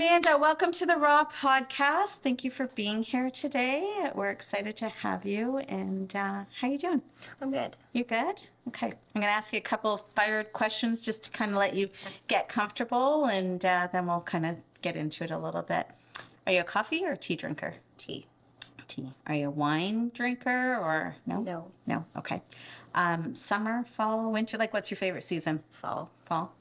Amanda, welcome to the R.A.W podcast. Thank you for being here today. We're excited to have you. And how you doing? I'm good. You good? Okay. I'm going to ask you a couple of fired questions just to kind of let you get comfortable, and then we'll kind of get into it a little bit. Are you a coffee or tea drinker? Tea. Tea. Are you a wine drinker or no? No. No. Okay. Summer, fall, winter? Like, what's your favorite season? Fall. Fall.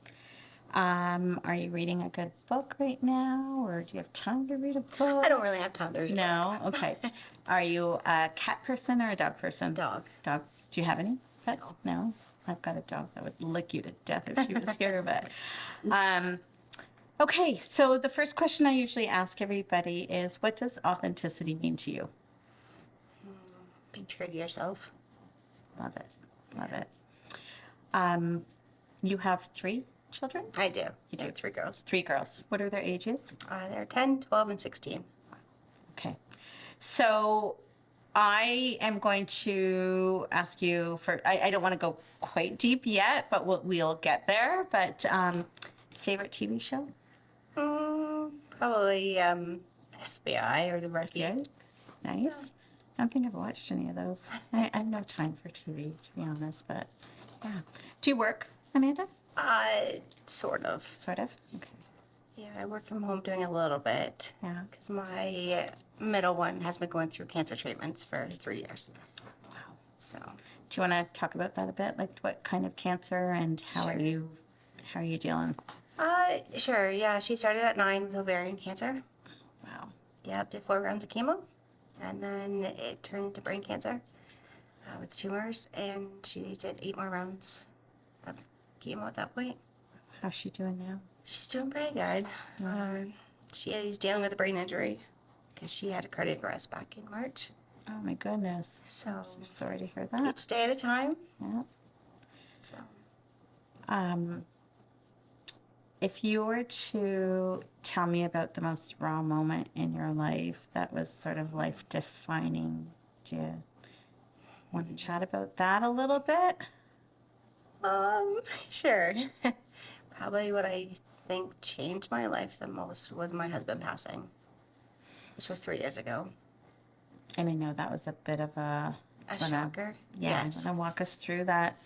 Are you reading a good book right now, or do you have time to read a book? I don't really have time to read. No? Okay. Are you a cat person or a dog person? Dog. Dog. Do you have any pets? No? I've got a dog that would lick you to death if she was here, but... Okay, so the first question I usually ask everybody is, what does authenticity mean to you? Be true to yourself. Love it. Love it. You have 3 children? I do. You do? 3 girls. 3 girls. What are their ages? They're 10, 12, and 16. Okay. So I am going to ask you for, I don't want to go quite deep yet, but we'll get there. But favorite TV show? Probably FBI or The Rookie. Yeah. Nice. I don't think I've watched any of those. I have no time for TV, to be honest, but yeah. Do you work, Amanda? Sort of. Sort of? Okay. Yeah, I work from home doing a little bit. Yeah. Because my middle one has been going through cancer treatments for 3 years. Wow. So. Do you want to talk about that a bit? Like what kind of cancer and how Sure. are you dealing? Sure, yeah. She started at 9 with ovarian cancer. Wow. Yeah, did 4 rounds of chemo. And then it turned into brain cancer with tumors. And she did 8 more rounds of chemo at that point. How's she doing now? She's doing pretty good. She is dealing with a brain injury because she had a cardiac arrest back in March. Oh my goodness. So I'm so sorry to hear that. each day at a time. Yeah. So If you were to tell me about the most raw moment in your life that was sort of life defining, do you want to chat about that a little bit? sure. Probably what I think changed my life the most was my husband passing, which was 3 years ago. And I know that was a bit of a Shocker. Yeah, Yes. want to walk us through that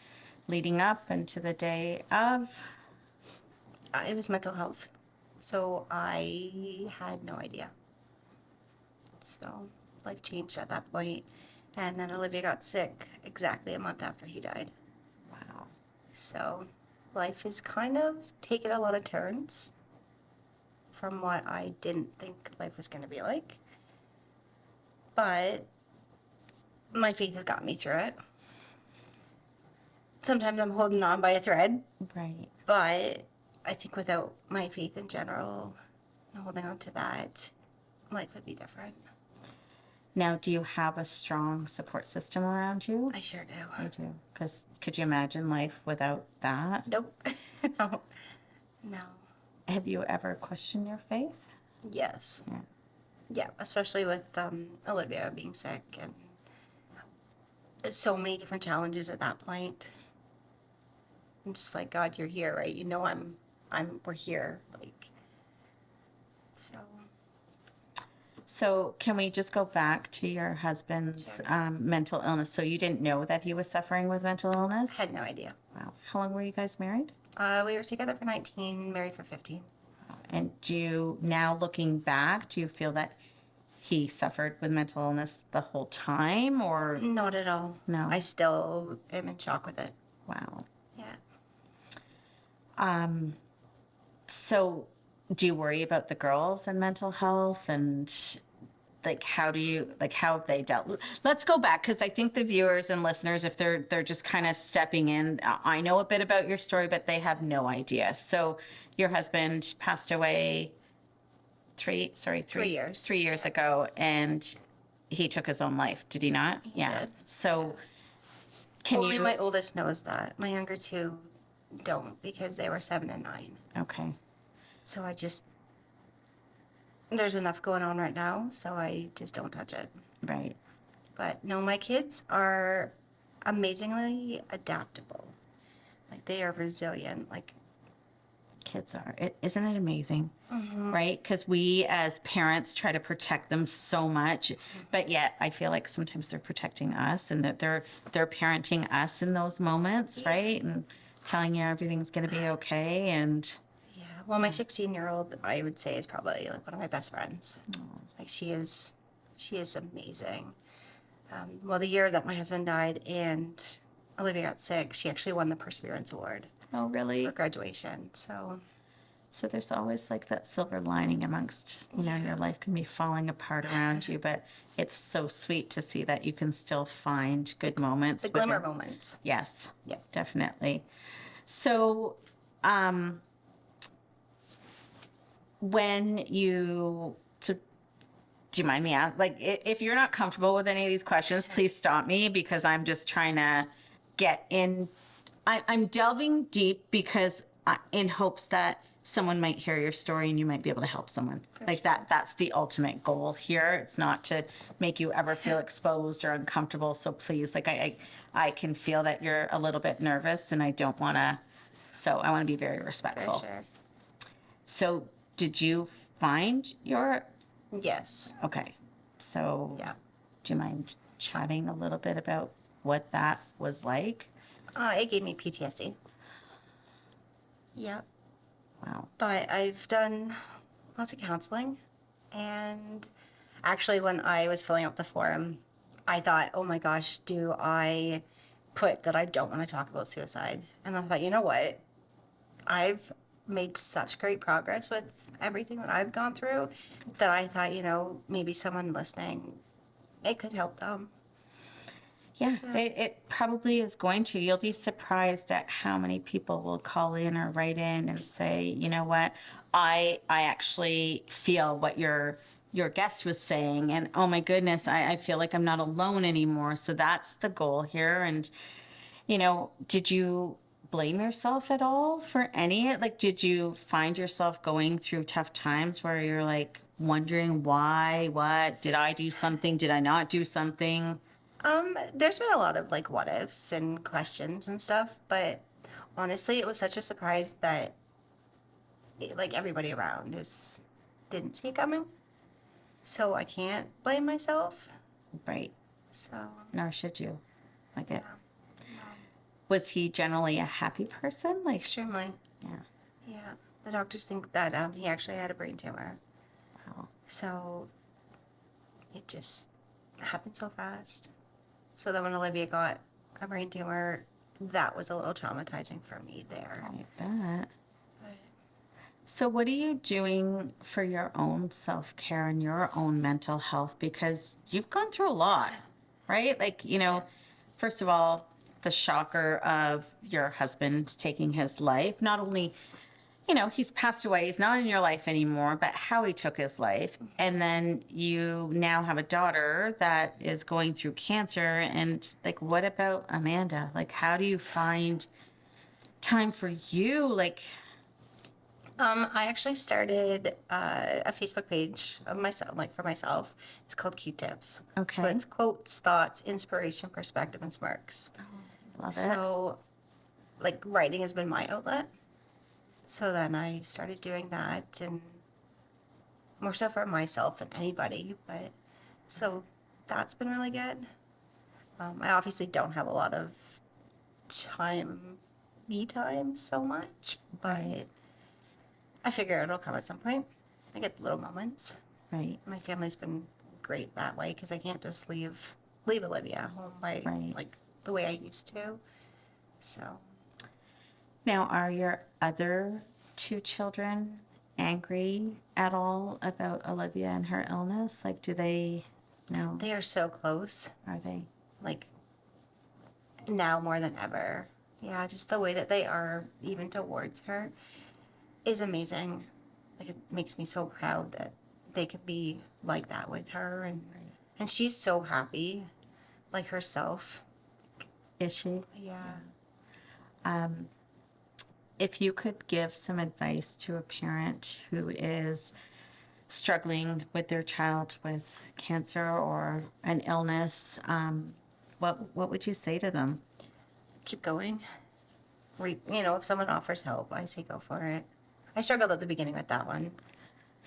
leading up and to the day of? It was mental health. So I had no idea. So life changed at that point. And then Olivia got sick exactly a month after he died. Wow. So life has kind of taken a lot of turns from what I didn't think life was going to be like. But my faith has got me through it. Sometimes I'm holding on by a thread. Right. But I think without my faith in general, and holding on to that, life would be different. Now, do you have a strong support system around you? I sure do. I do. Because could you imagine life without that? Nope. No. No. Have you ever questioned your faith? Yes. Yeah. Yeah, especially with Olivia being sick and so many different challenges at that point. I'm just like, God, you're here, right? You know we're here. Like, so. So can we just go back to your husband's Sure. mental illness? So you didn't know that he was suffering with mental illness? I had no idea. Wow. How long were you guys married? We were together for 19, married for 15. And do you, now looking back, do you feel that he suffered with mental illness the whole time, or? Not at all. No. I still am in shock with it. Wow. Yeah. So do you worry about the girls and mental health, and like how have they dealt? Let's go back, because I think the viewers and listeners, if they're just kind of stepping in, I know a bit about your story, but they have no idea. So your husband passed away 3 years ago, and he took his own life, did he not? He did. So Only my oldest knows that. My younger 2 don't, because they were 7 and 9. Okay. So there's enough going on right now, so I just don't touch it. Right. But no, my kids are amazingly adaptable. Like, they are resilient. Like, kids are. Isn't it amazing? Right? Because we as parents try to protect them so much, but yet I feel like sometimes they're protecting us, and that they're parenting us in those moments, right? And telling you everything's going to be okay. And Yeah. Well, my 16-year-old, I would say, is probably like one of my best friends. Like she is amazing. Well, the year that my husband died and Olivia got sick, she actually won the Perseverance Award oh, really? for graduation. So So there's always like that silver lining amongst, your life can be falling apart around you, but it's so sweet to see that you can still find good moments. the glimmer within- moments. Yes. Yeah. Definitely. So, when you, so do you mind me asking, like, if you're not comfortable with any of these questions, please stop me, because I'm just trying to get in. I'm delving deep because in hopes that someone might hear your story and you might be able to help someone. Like that's the ultimate goal here. It's not to make you ever feel exposed or uncomfortable. So please, like I can feel that you're a little bit nervous, and I don't want to, so I want to be very For respectful. sure. So did you find your, Yes. okay. So Yeah. do you mind chatting a little bit about what that was like? It gave me PTSD. Yeah. Wow. But I've done lots of counseling. And actually, when I was filling out the form, I thought, oh my gosh, do I put that I don't want to talk about suicide? And then I thought, you know what? I've made such great progress with everything that I've gone through that I thought, maybe someone listening, it could help them. Yeah, it probably is going to. You'll be surprised at how many people will call in or write in and say, you know what, I actually feel what your guest was saying, and oh my goodness, I feel like I'm not alone anymore. So that's the goal here. And did you blame yourself at all for any? Like, did you find yourself going through tough times where you're like wondering why, what, did I do something? Did I not do something? There's been a lot of like what ifs and questions and stuff, but honestly, it was such a surprise that like everybody around just didn't see it coming. So I can't blame myself. Right. So Nor should you. Like it. yeah, Was he generally a happy person? Like, extremely. yeah. Yeah. The doctors think that he actually had a brain tumor. Wow. So it just happened so fast. So then when Olivia got a brain tumor, that was a little traumatizing for me there. I bet. But So, what are you doing for your own self care and your own mental health? Because you've gone through a lot, right? Like, first of all, the shocker of your husband taking his life, not only, he's passed away, he's not in your life anymore, but how he took his life. And then you now have a daughter that is going through cancer. And, like, what about Amanda? Like, how do you find time for you? Like, I actually started a Facebook page of myself, like for myself. It's called Q-Tips. Okay. So it's quotes, thoughts, inspiration, perspective, and smirks. love it. So, like, writing has been my outlet. So then I started doing that, and more so for myself than anybody. But so that's been really good. I obviously don't have a lot of me time so much, but I figure it'll come at some point. I get little moments. Right. My family's been great that way because I can't just leave Olivia at home by Right. like the way I used to. So Now, are your other two children angry at all about Olivia and her illness? Like, do they know? they are so close, Are they? like now more than ever. Yeah, just the way that they are even towards her is amazing. Like it makes me so proud that they could be like that with her, and she's so happy, like herself. Is she? Yeah. If you could give some advice to a parent who is struggling with their child with cancer or an illness, what would you say to them? Keep going. If someone offers help, I say go for it. I struggled at the beginning with that one.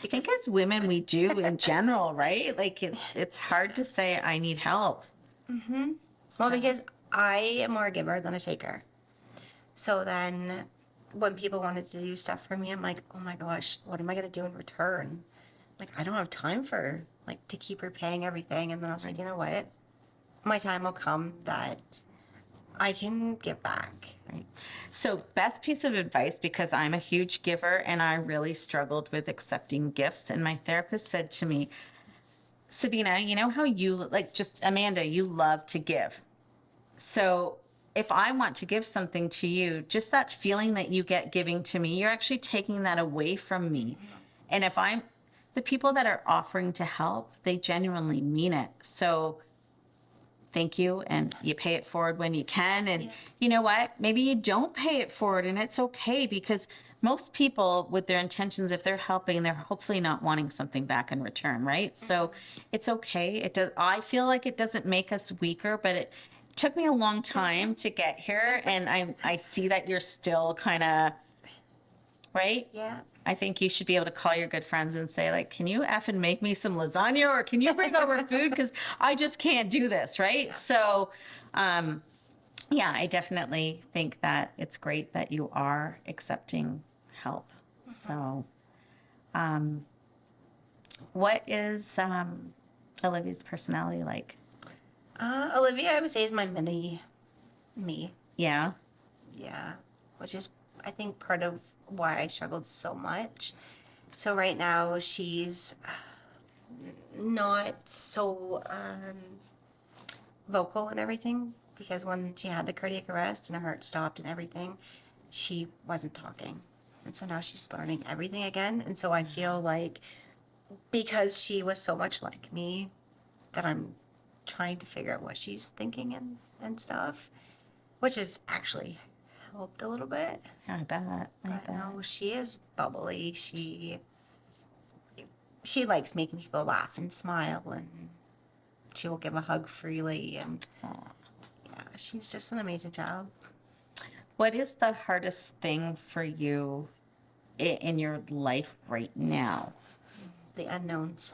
I think as women, we do in general, right? Like it's hard to say I need help. Well, because I am more a giver than a taker. So then when people wanted to do stuff for me, I'm like, oh my gosh, what am I going to do in return? Like, I don't have time for, like, to keep repaying everything. And then I was like, you know what? My time will come that I can give back. Right. So, best piece of advice, because I'm a huge giver and I really struggled with accepting gifts. And my therapist said to me, Sabina, you know how you, like, just Amanda, you love to give. So, if I want to give something to you, just that feeling that you get giving to me, you're actually taking that away from me. And if I'm the people that are offering to help, they genuinely mean it. So, thank you, and you pay it forward when you can. And you know what, maybe you don't pay it forward, and it's okay, because most people with their intentions, if they're helping, they're hopefully not wanting something back in return, right? So it's okay. It does, I feel like it doesn't make us weaker, but it took me a long time to get here, and I see that you're still kind of right. Yeah. I think you should be able to call your good friends and say, like, can you effing make me some lasagna, or can you bring over food? Because I just can't do this, right? So, yeah, I definitely think that it's great that you are accepting help. So, what is Olivia's personality like? Olivia, I would say, is my mini me. Yeah. Yeah. Which is, I think, part of why I struggled so much. So right now she's not so vocal and everything, because when she had the cardiac arrest and her heart stopped and everything, she wasn't talking. And so now she's learning everything again. And so I feel like because she was so much like me, that I'm trying to figure out what she's thinking and stuff, which has actually helped a little bit. I bet. I But bet. no, she is bubbly. She likes making people laugh and smile, and she will give a hug freely, and yeah, she's just an amazing child. What is the hardest thing for you in your life right now? The unknowns,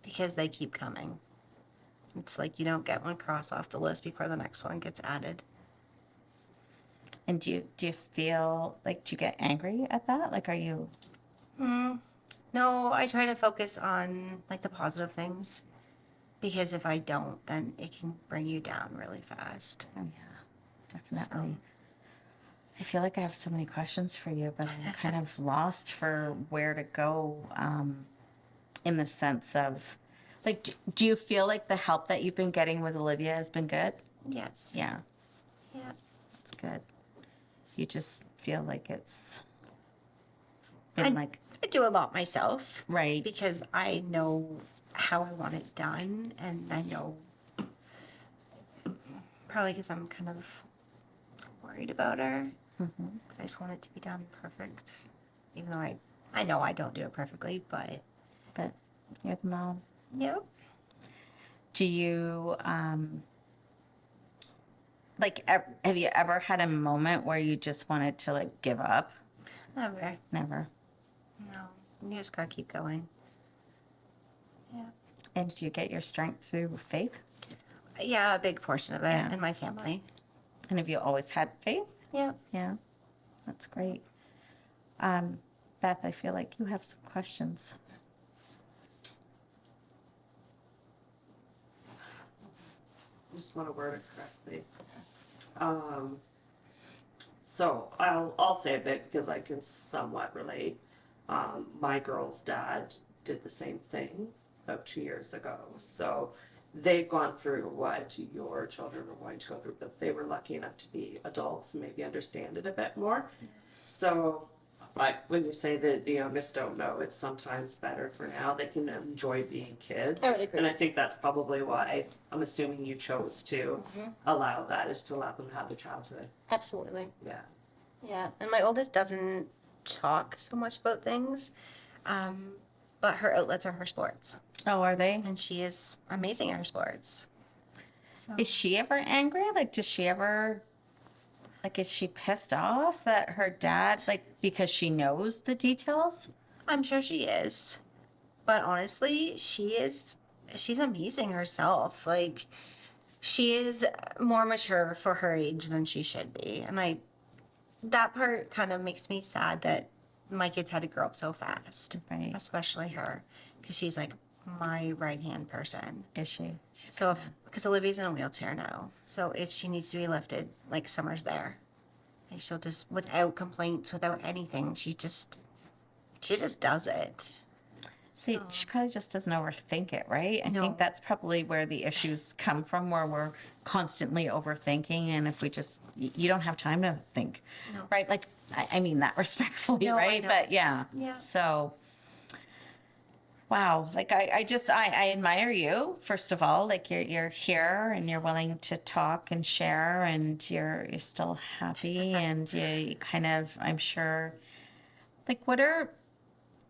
because they keep coming. It's like you don't get one cross off the list before the next one gets added. And do you feel like, do you get angry at that? Like, are you? No, I try to focus on like the positive things, because if I don't, then it can bring you down really fast. Oh yeah, definitely. I feel like I have so many questions for you, but I'm kind of lost for where to go. In the sense of, like, do you feel like the help that you've been getting with Olivia has been good? Yes. Yeah, Yeah. that's good. You just feel like it's been like, I do a lot myself. right. Because I know how I want it done, and I know, probably because I'm kind of worried about her. I just want it to be done perfect. Even though I know I don't do it perfectly, but But you're the mom. yep. Do you, like, have you ever had a moment where you just wanted to, like, give up? Never. Never. No. You just gotta keep going. Yeah. And do you get your strength through faith? Yeah, a big portion of it Yeah. in my family. And have you always had faith? Yeah. Yeah, that's great. Beth, I feel like you have some questions. I just want to word it correctly. So I'll say a bit because I can somewhat relate. My girl's dad did the same thing about 2 years ago. So they've gone through what your children are going to go through, but they were lucky enough to be adults and maybe understand it a bit more. So when you say that the youngest don't know, it's sometimes better for now. They can enjoy being kids. I would agree. And I think that's probably why I'm assuming you chose to allow that, is to allow them to have their childhood. Absolutely. Yeah. Yeah. And my oldest doesn't talk so much about things, but her outlets are her sports. Oh, are they? And she is amazing at her sports. So. Is she ever angry? Like, does she ever? Like, is she pissed off that her dad, like, because she knows the details? I'm sure she is. But honestly, she's amazing herself. Like, she is more mature for her age than she should be. And that part kind of makes me sad that my kids had to grow up so fast. Right. Especially her. Because she's like my right hand person. Is she? So because Olivia's in a wheelchair now. So if she needs to be lifted, like Summer's there. Like she'll just, without complaints, without anything, she just does it. See, she probably just doesn't overthink it, right? I No. think that's probably where the issues come from, where we're constantly overthinking. And if we just, you don't have time to think, No. right? Like, I mean that respectfully, No, I right? know. But yeah. Yeah. So, wow. Like, I admire you, first of all. Like, you're here and you're willing to talk and share, and you're still happy. And you kind of, I'm sure, like,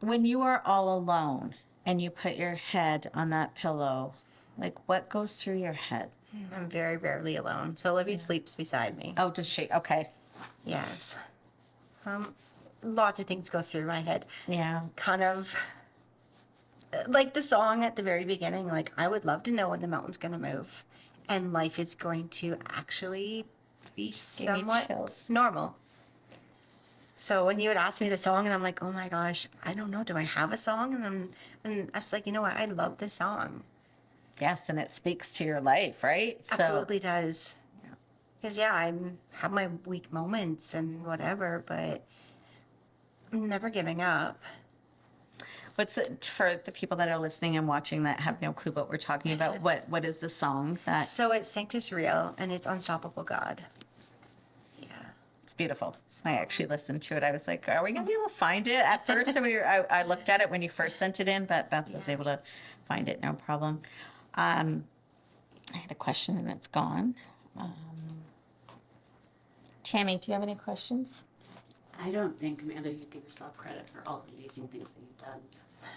when you are all alone and you put your head on that pillow, like, what goes through your head? I'm very rarely alone. So Olivia sleeps beside me. Oh, does she? Okay. Yes. Lots of things go through my head. Yeah. Kind of like the song at the very beginning, like, I would love to know when the mountain's going to move and life is going to actually be me somewhat chills. normal. So when you would ask me the song, and I'm like, oh my gosh, I don't know, do I have a song? And I was like, you know what, I love this song. Yes, and it speaks to your life, right? So, Absolutely does. Because I have my weak moments and whatever, but I'm never giving up. what's it for the people that are listening and watching that have no clue what we're talking about? What is the song that? So it's Sanctus Real, and it's Unstoppable God. Yeah. It's beautiful. I actually listened to it. I was like, are we gonna be able to find it? At first, I looked at it when you first sent it in, but Beth was able to find it, no problem. I had a question and it's gone. Tammy, do you have any questions? I don't think, Amanda, you give yourself credit for all the amazing things that you've done.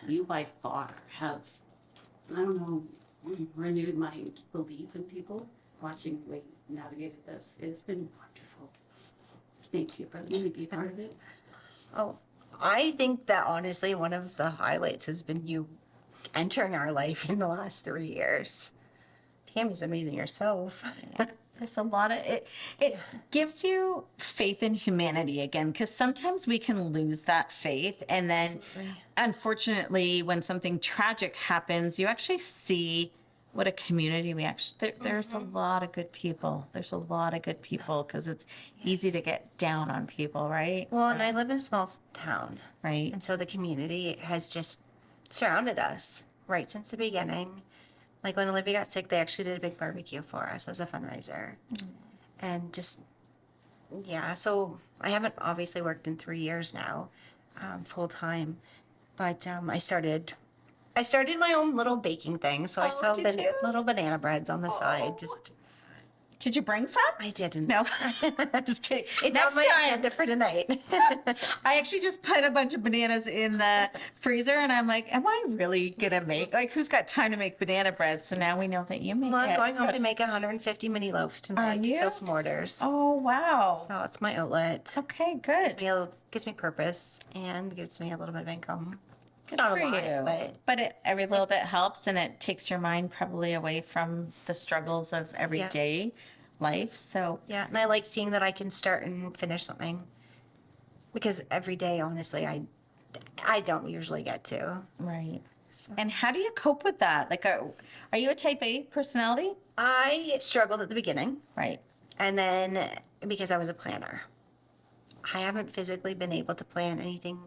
You by far have, I don't know, renewed my belief in people watching the way you navigated this. It's been wonderful. Thank you for letting me be part of it. Oh, I think that honestly, one of the highlights has been you entering our life in the last 3 years. Tammy's amazing herself. There's a lot of it. It gives you faith in humanity again, because sometimes we can lose that faith, and then, unfortunately, when something tragic happens, you actually see what a community we actually. There's a lot of good people. There's a lot of good people because it's easy to get down on people, right? Well, and I live in a small town, Right. and so the community has just surrounded us right since the beginning. Like when Olivia got sick, they actually did a big barbecue for us as a fundraiser. And just, so I haven't obviously worked in 3 years now, full time. But I started my own little baking thing. So I Oh, sell did you? little banana breads on the side. Did you bring some? I didn't. No, just kidding. It's Next on my time, agenda for tonight. I actually just put a bunch of bananas in the freezer, and I'm like, am I really gonna make, like, who's got time to make banana bread? So now we know that you make Well, I'm it. going home So- to make 150 mini loaves tonight to you? fill some orders. Oh, wow. So it's my outlet. Okay, good. Gives me purpose and gives me a little bit of income. It's Good not for a lot, you. but Every little bit helps, and it takes your mind probably away from the struggles of everyday life. So yeah, and I like seeing that I can start and finish something because every day, honestly, I don't usually get to. right. So. And how do you cope with that? Like, are you a type A personality? I struggled at the beginning, Right. and then because I was a planner, I haven't physically been able to plan anything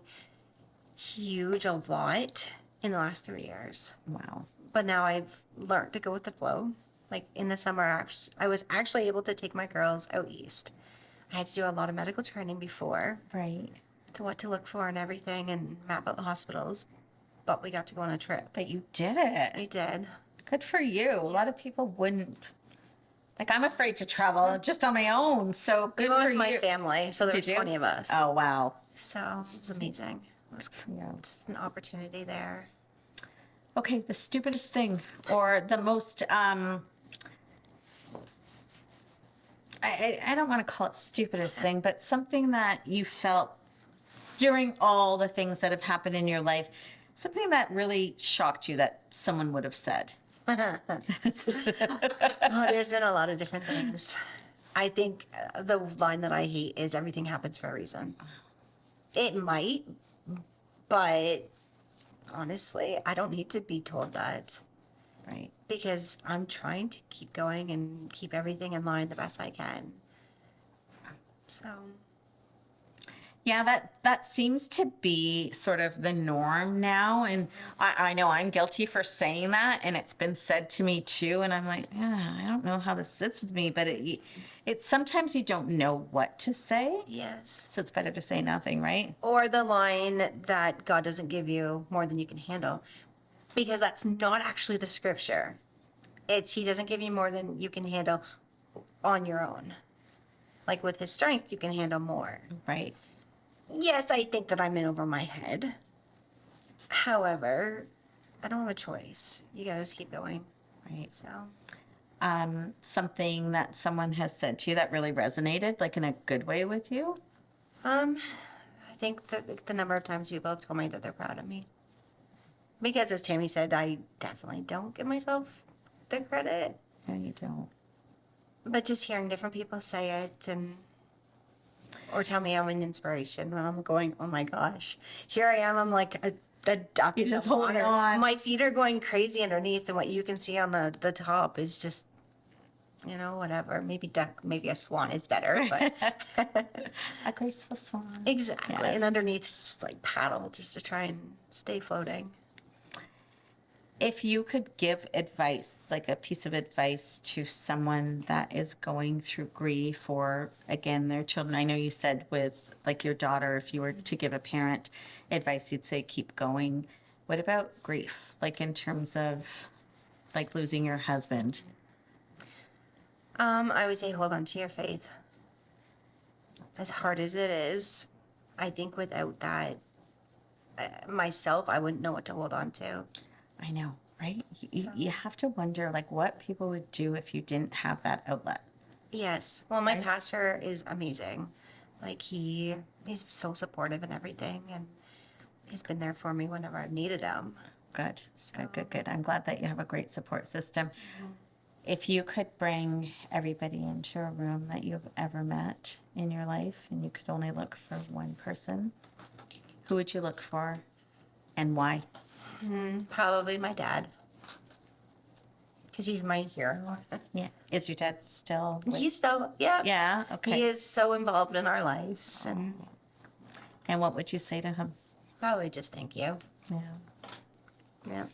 huge a lot in the last 3 years. Wow. But now I've learned to go with the flow. Like in the summer, I was actually able to take my girls out east. I had to do a lot of medical training before Right. to what to look for and everything and map out the hospitals. But we got to go on a trip. But you did it. We did. Good for you. A lot of people wouldn't. Like, I'm afraid to travel just on my own. So good We went for with my you. family, so there Did was you? 20 of us. Oh, wow. So it was amazing. It was Yeah. just an opportunity there. Okay, the stupidest thing or the most I don't want to call it stupidest thing, but something that you felt during all the things that have happened in your life, something that really shocked you that someone would have said. Oh, there's been a lot of different things. I think the line that I hate is everything happens for a reason. It might, but honestly, I don't need to be told that Right. because I'm trying to keep going and keep everything in line the best I can. So, Yeah, that seems to be sort of the norm now. And I know I'm guilty for saying that, and it's been said to me too. And I'm like, yeah, I don't know how this sits with me, but it's sometimes you don't know what to say. yes. So it's better to say nothing, right? Or the line that God doesn't give you more than you can handle, because that's not actually the scripture. It's He doesn't give you more than you can handle on your own. Like with His strength, you can handle more. Right. Yes, I think that I'm in over my head. However, I don't have a choice. You gotta just keep going. Right. So, Something that someone has said to you that really resonated, like in a good way with you? I think that the number of times people have told me that they're proud of me. Because as Tammy said, I definitely don't give myself the credit. No, you don't. But just hearing different people say it and or tell me I'm an inspiration when I'm going, oh my gosh, here I am. I'm like a duck You're in just the holding water. on. My feet are going crazy underneath, and what you can see on the top is just, whatever. Maybe duck, maybe a swan is better, but A graceful swan. exactly. Yes. And underneath, just like paddle, just to try and stay floating. If you could give advice, like a piece of advice to someone that is going through grief or, again, their children, I know you said with like your daughter, if you were to give a parent advice, you'd say keep going. What about grief? Like in terms of like losing your husband? I would say hold on to your faith. As hard as it is, I think without that, myself, I wouldn't know what to hold on to. I know, right? You have to wonder like what people would do if you didn't have that outlet. Yes. Well, my pastor is amazing. Like he's so supportive and everything, and he's been there for me whenever I've needed him. Good, good. I'm glad that you have a great support system. If you could bring everybody into a room that you've ever met in your life and you could only look for one person, who would you look for and why? Probably my dad, because he's my hero. Yeah. Is your dad still? He's so yeah. Yeah, okay. He is so involved in our lives, and And what would you say to him? probably just thank you. Yeah. Yeah,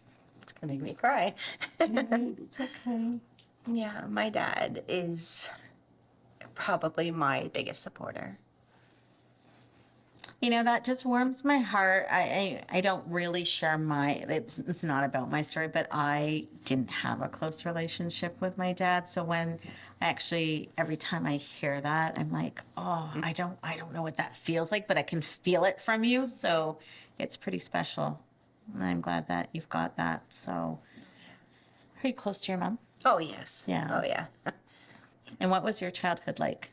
it's gonna make me cry. It's okay. Yeah, my dad is probably my biggest supporter. You know, that just warms my heart. I don't really share it's not about my story, but I didn't have a close relationship with my dad. So when every time I hear that, I'm like, oh, I don't know what that feels like, but I can feel it from you. So it's pretty special. And I'm glad that you've got that. So are you close to your mom? Oh yes. Yeah. Oh yeah. And what was your childhood like?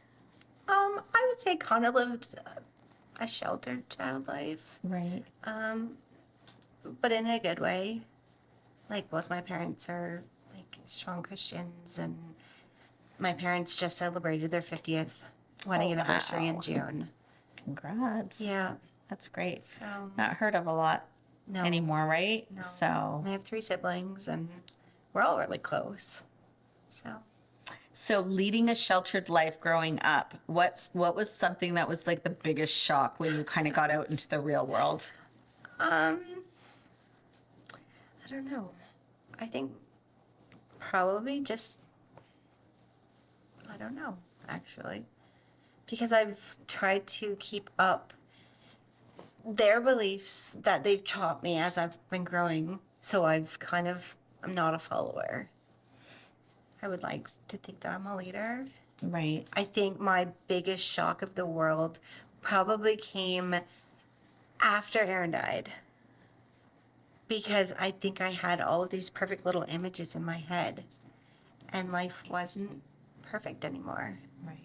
I would say kind of lived a sheltered child life, Right. but in a good way. Like both my parents are like strong Christians, and my parents just celebrated their 50th wedding anniversary in wow. June. Congrats. Yeah. That's great. So Not heard of a lot no. anymore, right? No. So I have 3 siblings, and we're all really close. So leading a sheltered life growing up, what was something that was like the biggest shock when you kind of got out into the real world? I don't know. I think probably just, I don't know, actually. Because I've tried to keep up their beliefs that they've taught me as I've been growing. So I'm not a follower. I would like to think that I'm a leader. Right. I think my biggest shock of the world probably came after Aaron died. Because I think I had all of these perfect little images in my head. And life wasn't perfect anymore. Right.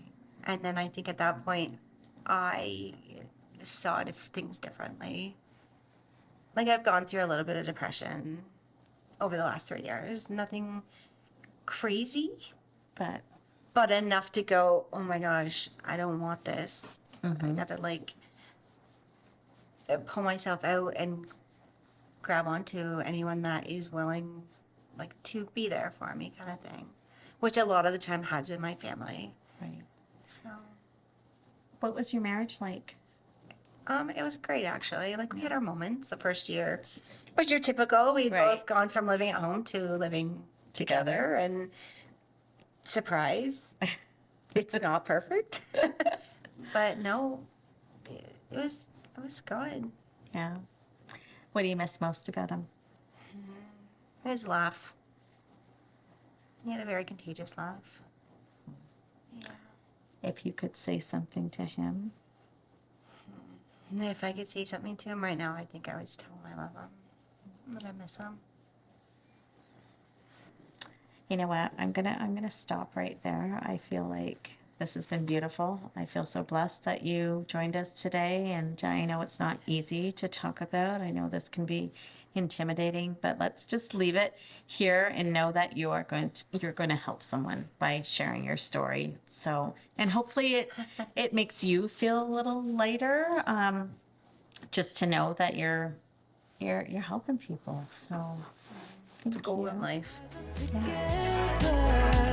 And then I think at that point, I saw things differently. Like I've gone through a little bit of depression over the last 3 years. Nothing crazy, But but enough to go, oh my gosh, I don't want this. I gotta like pull myself out and grab onto anyone that is willing like to be there for me kind of thing, which a lot of the time has been my family. right. So What was your marriage like? it was great actually. Like we had our moments. The first year was your typical. We'd Right. both gone from living at home to living together, and surprise, it's not perfect. But no, it was good. Yeah. What do you miss most about him? His laugh. He had a very contagious laugh. Yeah. If you could say something to him. And if I could say something to him right now, I think I would just tell him I love him, that I miss him. You know what? I'm gonna stop right there. I feel like this has been beautiful. I feel so blessed that you joined us today, and I know it's not easy to talk about. I know this can be intimidating, but let's just leave it here and know that you're going to help someone by sharing your story. So, and hopefully it makes you feel a little lighter, just to know that you're helping people. So, It's a goal in life. yeah.